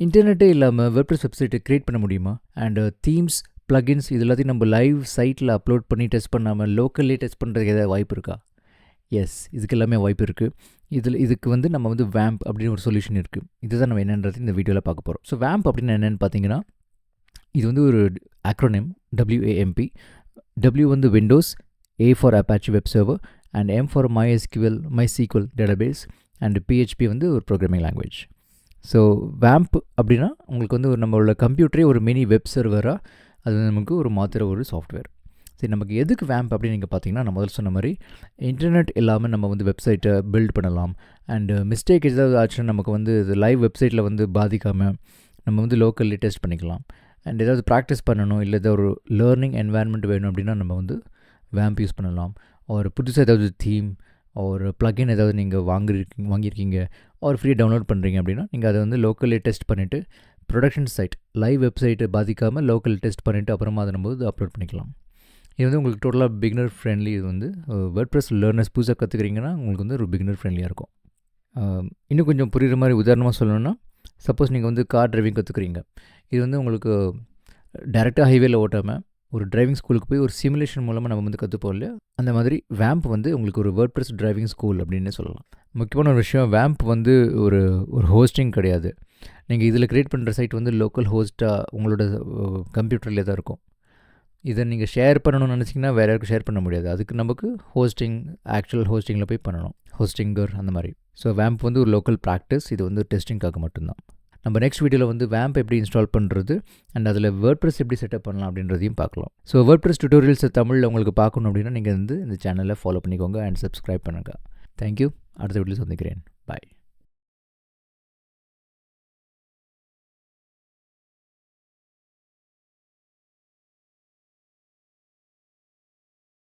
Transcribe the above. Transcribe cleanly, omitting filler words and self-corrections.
இன்டர்நெட்டே இல்லாமல் வேர்ட்பிரஸ் வெப்சைட்டை க்ரியேட் பண்ண முடியுமா? அண்ட் தீம்ஸ், ப்ளகின்ஸ் இது எல்லாத்தையும் நம்ம லைவ் சைட்டில் அப்லோட் பண்ணி டெஸ்ட் பண்ணாமல் லோக்கல்லே டெஸ்ட் பண்ணுறதுக்கு ஏதாவது வாய்ப்பு இருக்கா? எஸ், இதுக்கு எல்லாமே வாய்ப்பு இருக்குது. இதுக்கு வந்து நம்ம வந்து வேம்ப் அப்படின்னு ஒரு சொல்யூஷன் இருக்குது. இதுதான் நம்ம என்னன்றது இந்த வீடியோவில் பார்க்க போகிறோம். ஸோ வேம்ப் அப்படின்னு என்னென்னு பார்த்தீங்கன்னா, இது வந்து ஒரு ஆக்ரோனிம், WAMP. W வந்து Windows, A for Apache web server, and M for MySQL database, and PHP வந்து ஒரு ப்ரோக்ராமிங் லாங்குவேஜ். ஸோ வேம்ப் அப்படின்னா உங்களுக்கு வந்து நம்மளோட கம்ப்யூட்டரே ஒரு மினி வெப் சர்வராக அது நமக்கு ஒரு மாத்திர ஒரு சாஃப்ட்வேர். சரி, நமக்கு எதுக்கு வேம்ப் அப்படின்னு நீங்கள் பார்த்தீங்கன்னா, நான் முதல்ல சொன்ன மாதிரி இன்டர்நெட் இல்லாமல் நம்ம வந்து வெப்சைட்டை பில்ட் பண்ணலாம். அண்டு மிஸ்டேக் ஏதாவது ஆச்சுன்னா நமக்கு வந்து இது லைவ் வெப்சைட்டில் வந்து பாதிக்காமல் நம்ம வந்து லோக்கல்லி டெஸ்ட் பண்ணிக்கலாம். அண்ட் ஏதாவது ப்ராக்டிஸ் பண்ணணும், இல்லை ஏதாவது ஒரு லேர்னிங் என்வாயன்மெண்ட் வேணும் அப்படின்னா நம்ம வந்து வேம்ப் யூஸ் பண்ணலாம். ஒரு புதுசாக ஏதாவது தீம் ஒரு ப்ளகின் ஏதாவது நீங்கள் வாங்கியிருக்கீங்க ஒரு ஃப்ரீ டவுன்லோட் பண்ணுறீங்க அப்படின்னா நீங்கள் அதை வந்து லோக்கல்லி டெஸ்ட் பண்ணிவிட்டு ப்ரொடக்ஷன் சைட் லைவ் வெப்சைட்டை பாதிக்காமல் லோக்கல் டெஸ்ட் பண்ணிவிட்டு அப்புறமா அதை நம்ம வந்து அப்லோட் பண்ணிக்கலாம். இது வந்து உங்களுக்கு டோட்டலாக பிகினர் ஃப்ரெண்ட்லி. இது வந்து வேர்ட்பிரஸ் லேர்னர்ஸ் புதுசாக கற்றுக்கிறீங்கன்னா உங்களுக்கு வந்து ஒரு பிகினர் ஃப்ரெண்ட்லியாக இருக்கும். இன்னும் கொஞ்சம் புரிகிற மாதிரி உதாரணமாக சொல்லணும்னா, சப்போஸ் நீங்கள் வந்து கார் டிரைவிங் கற்றுக்குறீங்க. இது வந்து உங்களுக்கு டைரெக்டாக ஹைவேல ஓட்டாமல் ஒரு டிரைவிங் ஸ்கூலுக்கு போய் ஒரு சிமுலேஷன் மூலமாக நம்ம வந்து கற்றுப்போம் இல்லையா, அந்த மாதிரி வேம்ப் வந்து உங்களுக்கு ஒரு வேர்ட்பிரஸ் டிரைவிங் ஸ்கூல் அப்படின்னு சொல்லலாம். முக்கியமான ஒரு விஷயம், வேம்ப் வந்து ஒரு ஹோஸ்டிங் கிடையாது. நீங்கள் இதில் க்ரியேட் பண்ணுற சைட் வந்து லோக்கல் ஹோஸ்ட்டாக உங்களோட கம்ப்யூட்டர்லேயே தான் இருக்கும். இதை நீங்கள் ஷேர் பண்ணணும்னு நினச்சிங்கன்னா வேறு யாருக்கும் ஷேர் பண்ண முடியாது. அதுக்கு நமக்கு ஆக்சுவல் ஹோஸ்டிங்கில் போய் பண்ணணும், ஹோஸ்டிங்கர் அந்த மாதிரி. ஸோ வேம்ப் வந்து ஒரு லோக்கல் ப்ராக்டிஸ். இது வந்து டெஸ்டிங்காக மட்டும்தான். நம்ம நெக்ஸ்ட் வீடியோவில் வந்து வேம்ப் எப்படி இன்ஸ்டால் பண்ணுறது அண்ட் அதில் வேர்ட்பிரஸ் எப்படி செட்டப் பண்ணலாம் அப்படின்றதையும் பார்க்கலாம். ஸோ வேர்ட்பிரஸ் டியூட்டோரியல்ஸ் தமிழில் உங்களுக்கு பார்க்கணும் அப்படின்னா நீங்கள் வந்து இந்த சேனலை ஃபாலோ பண்ணிக்கோங்க அண்ட் சப்ஸ்கிரைப் பண்ணுங்கள். தேங்க்யூ. அடுத்த வீடியோவில் சந்திக்கிறேன். பாய்.